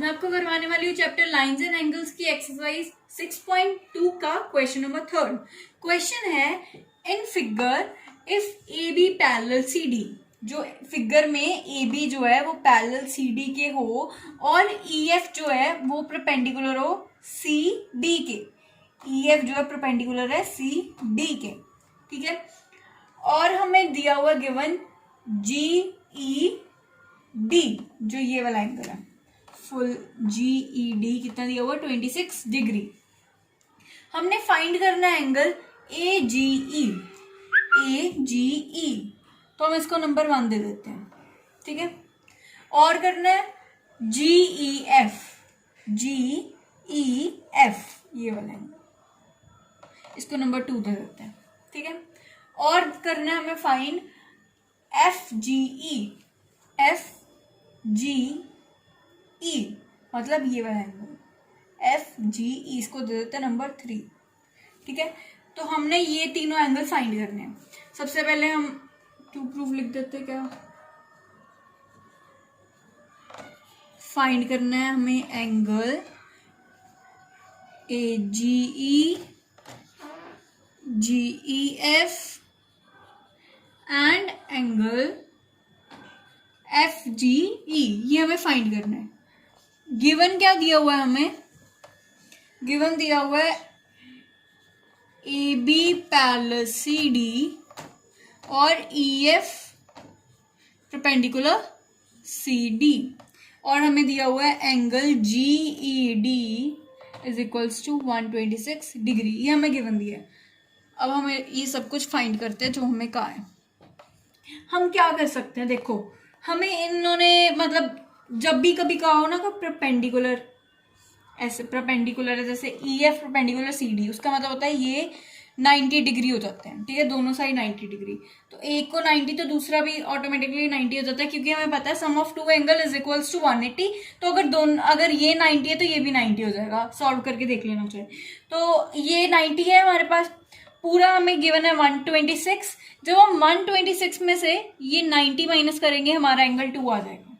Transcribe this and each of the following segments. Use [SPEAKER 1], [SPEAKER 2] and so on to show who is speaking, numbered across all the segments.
[SPEAKER 1] मैं आपको करवाने वाली हूँ चैप्टर लाइंस एंड एंगल्स की एक्सरसाइज 6.2 का क्वेश्चन नंबर 3। क्वेश्चन है in figure if A B parallel C D, जो फिगर में ए बी जो है वो पैरेलल सी डी के हो और ई एफ जो है वो परपेंडिकुलर हो सी डी के। ई एफ जो है परपेंडिकुलर है सी डी के, ठीक है। और हमें दिया हुआ गिवन जी ई डी, जो ये वाला एंगल है फुल जी ई डी कितना दिया हुआ 26 डिग्री। हमने फाइंड करना है angle A G E, A G ई, तो हम इसको नंबर 1 दे देते हैं, ठीक है। और करना है जी E F, G E F ये वाला एंगल, इसको नंबर 2 दे देते हैं, ठीक है। और करना है हमें find F G E, F G ई मतलब ये वाला एंगल एफ जी ई, इसको दे देते हैं नंबर 3, ठीक है। तो हमने ये तीनों एंगल फाइंड करने हैं। सबसे पहले हम टू प्रूफ लिख देते हैं, क्या फाइंड करना है हमें angle A G E F and angle F G E, ये हमें फाइंड करना है। गिवन क्या दिया हुआ है हमें, गिवन दिया हुआ है A B parallel C D और E F perpendicular C D, और हमें दिया हुआ है angle G E D is equals to 126 degree, ये हमें गिवन दिया है। अब हमें ये सब कुछ फाइंड करते हैं जो हमें कहा है। हम क्या कर सकते हैं, देखो हमें इन्होंने मतलब जब भी कभी कहा हो ना कि परपेंडिकुलर, ऐसे परपेंडिकुलर है जैसे E F perpendicular C D, उसका मतलब होता है ये 90 डिग्री हो जाते हैं, ठीक है, दोनों साइड 90 डिग्री। तो एक को 90 तो दूसरा भी ऑटोमेटिकली 90 हो जाता है, क्योंकि हमें पता है sum of two angle is equals to 180। तो अगर ये 90 है तो ये भी 90 हो जाएगा, सॉल्व करके देख लेना चाहिए। तो ये 90 है हमारे पास, पूरा हमें गिवन है 126। जब हम 126 में से ये 90 माइनस करेंगे हमारा एंगल 2 आ जाएगा,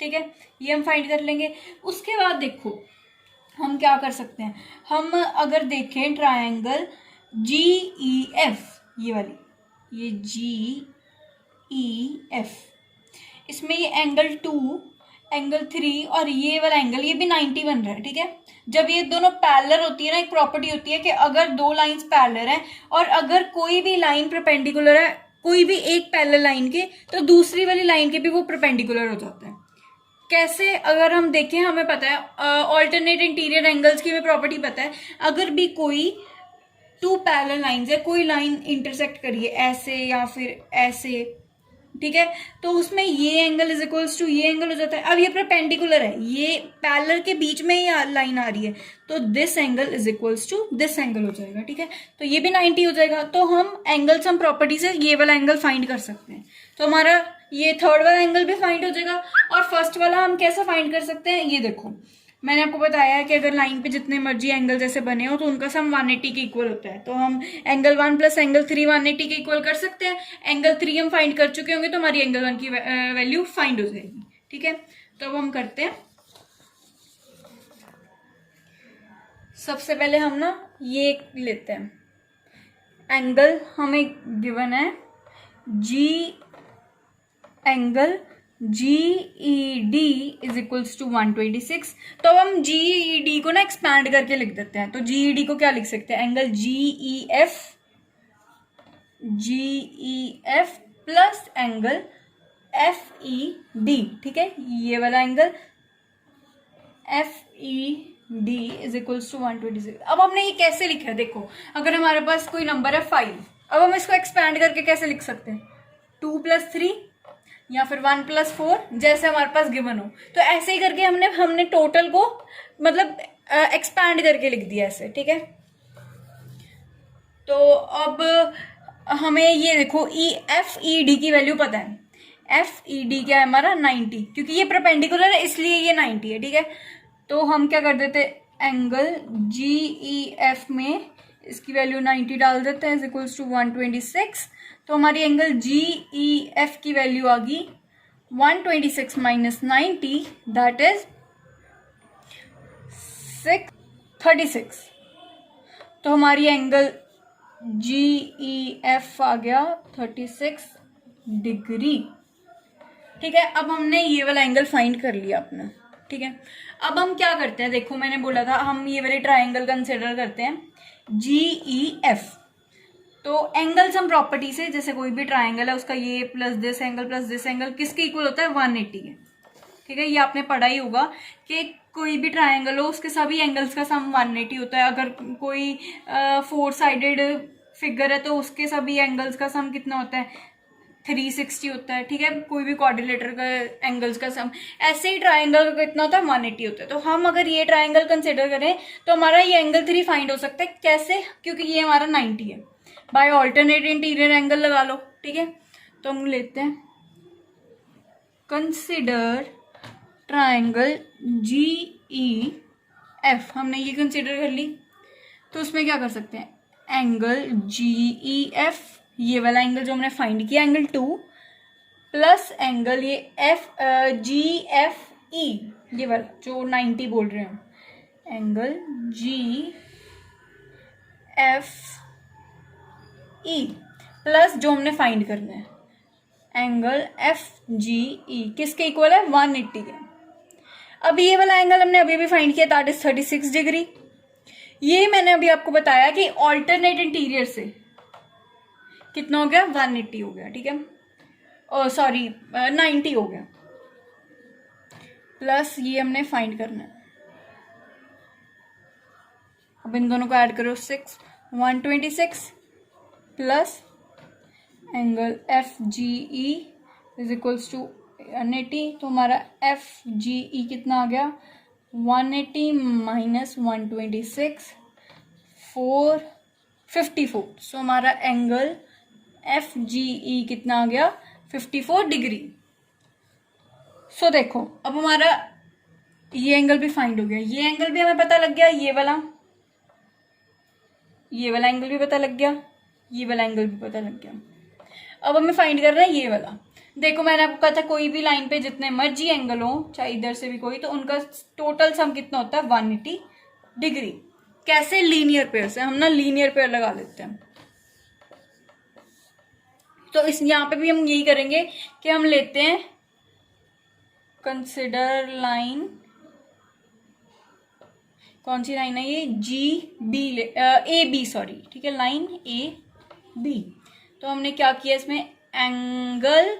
[SPEAKER 1] ठीक है, ये हम फाइंड कर लेंगे। उसके बाद देखो हम क्या कर सकते हैं, हम अगर देखें ट्रायंगल जी ई एफ, ये वाली, ये जी ई एफ, इसमें ये एंगल 2, एंगल 3 और ये वाला एंगल, ये भी 90 बन रहा है, ठीक है। जब ये दोनों पैरेलल होती है ना, एक प्रॉपर्टी होती है कि अगर दो लाइंस पैरेलल हैं और अगर कोई भी लाइन परपेंडिकुलर है कोई भी एक पैरेलल लाइन के, तो दूसरी वाली लाइन के भी वो परपेंडिकुलर हो जाता है। कैसे, अगर हम देखें, हमें पता है ऑल्टरनेट इंटीरियर एंगल्स की हमें प्रॉपर्टी पता है। अगर भी कोई 2 पैरेलल लाइंस है, कोई लाइन इंटरसेक्ट करिए ऐसे या फिर ऐसे, ठीक है, तो उसमें ये एंगल इज इक्वल्स टू ये एंगल हो जाता है। अब ये परपेंडिकुलर है, ये पैरेलल के बीच में ही लाइन आ रही है, तो this angle is equals to this angle हो जाएगा, ठीक है। तो ये भी 90 हो जाएगा। तो हम एंगल सम प्रॉपर्टी से ये वाला एंगल फाइंड कर सकते हैं। तो हमारा ये थर्ड वाला एंगल भी फाइंड हो जाएगा। और फर्स्ट वाला हम कैसे फाइंड कर सकते हैं, ये देखो मैंने आपको बताया है कि अगर लाइन पे जितने मर्जी एंगल जैसे बने हो तो उनका सम 180 के इक्वल होता है। तो हम एंगल 1 प्लस एंगल 3 180 के इक्वल कर सकते हैं। एंगल 3 हम फाइंड कर चुके होंगे तो हमारी एंगल 1 की वैल्यू फाइंड हो जाएगी, ठीक है। तो अब हम करते हैं, सबसे पहले हम ना ये लेते हैं एंगल, हमें गिवन है G angle G E D is equals to 126। तो अब हम जी ई डी को ना एक्सपैंड करके लिख देते हैं। तो जी ई डी को क्या लिख सकते हैं, angle G E F plus angle F E D, ठीक है, ये वाला angle F E D is equals to 126। अब हमने ये कैसे लिखा है, देखो अगर हमारे पास कोई नंबर है 5, अब हम इसको एक्सपैंड करके कैसे लिख सकते हैं, 2 + 3 या फिर 1 + 4, जैसे हमारे पास गिवन हो। तो ऐसे ही करके हमने टोटल को मतलब एक्सपैंड करके लिख दिया ऐसे, ठीक है। तो अब हमें ये देखो एफ ई डी की वैल्यू पता है, एफ ई डी क्या है हमारा 90, क्योंकि ये परपेंडिकुलर है इसलिए ये 90 है, ठीक है। तो हम क्या कर देते, एंगल जी ई एफ में इसकी वैल्यू 90 डाल देते हैं इज इक्वल्स टू 126। तो हमारी एंगल जी ई एफ की वैल्यू आ गई 126 - 90 दैट इज 36। तो हमारी एंगल GEF आ गया 36 डिग्री। ठीक है, अब हमने ये वाला एंगल फाइंड कर लिया अपना। ठीक है, अब हम क्या करते हैं, देखो मैंने बोला था हम ये वाले ट्राइंगल कंसिडर करते हैं GEF। तो एंगल्स हम प्रॉपर्टी से, जैसे कोई भी ट्राइंगल है उसका ये प्लस दिस एंगल किसके इक्वल होता है, 180 के। ठीक है, ये आपने पढ़ा ही होगा कि कोई भी ट्राइंगल हो उसके सभी एंगल्स का सम 180 होता है। अगर कोई 4 साइडेड फिगर है तो उसके सभी एंगल्स का सम कितना होता है, 360 होता है। ठीक है, कोई भी क्वाड्रिलेटर का एंगल्स का सम, ऐसे ही ट्राइंगल का कितना होता है, 180 होता है। तो हम अगर ये ट्राइंगल कंसिडर करें तो हमारा ये एंगल 3 फाइंड हो सकता है। कैसे, क्योंकि ये हमारा 90 है, बाय ऑल्टरनेट इंटीरियर एंगल लगा लो। ठीक है, तो हम लेते हैं कंसिडर ट्राइंगल GEF। हमने ये कंसिडर कर ली, तो उसमें क्या कर सकते हैं, एंगल GEF, ये वाला एंगल जो हमने फाइंड किया एंगल 2, प्लस एंगल ये GFE, ये वाला जो 90 बोल रहे हैं, एंगल GFE प्लस जो हमने फाइंड करना है एंगल FGE, किसके इक्वल है, 180 के। अब ये वाला एंगल हमने अभी भी फाइंड किया, दैट इज 36 डिग्री। ये मैंने अभी आपको बताया कि ऑल्टरनेट इंटीरियर से कितना हो गया, 180 हो गया। ठीक है, सॉरी 90 हो गया, प्लस ये हमने फाइंड करना है। अब इन दोनों को ऐड करो, 126 plus angle FGE is equals to 180। तो हमारा FGE कितना आ गया, 180 माइनस 126, 454। सो हमारा एंगल FGE कितना आ गया, 54 डिग्री। सो देखो अब हमारा ये एंगल भी फाइंड हो गया, ये एंगल भी हमें पता लग गया, ये वाला एंगल भी पता लग गया, ये वाला एंगल भी पता लग गया। अब हमें फाइंड करना है ये वाला। देखो मैंने आपको कहा था कोई भी लाइन पे जितने मर्जी एंगल हो, चाहे इधर से भी कोई, तो उनका टोटल सम कितना होता है, 180 डिग्री। कैसे, लीनियर पेयर से। हम ना लीनियर पेयर लगा लेते हैं। तो इस यहाँ पे भी हम यही करेंगे कि हम लेते हैं कंसिडर लाइन, कौन सी लाइन है ये, AB सॉरी। ठीक है, लाइन AB। तो हमने क्या किया इसमें, angle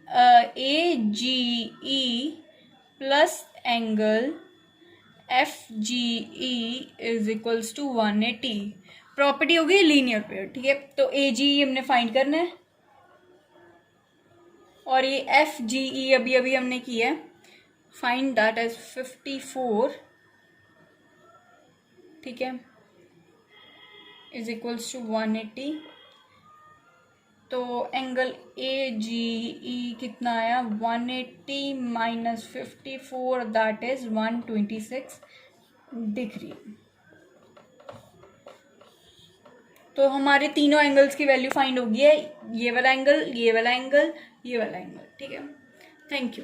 [SPEAKER 1] AGE plus angle FGE is equals to 180। Property हो गई लीनियर पेयर। ठीक है, तो AGE हमने फाइंड करना है और ये FGE अभी अभी हमने किया है फाइंड, दैट इज 54। ठीक है, इज इक्वल्स टू 180। तो एंगल AGE कितना आया, 180 माइनस 54, दैट इज 126 डिग्री। तो हमारे तीनों एंगल्स की वैल्यू फाइंड हो गई है, ये वाला एंगल, ये वाला एंगल, ये वाला एंगल। ठीक है, थैंक यू।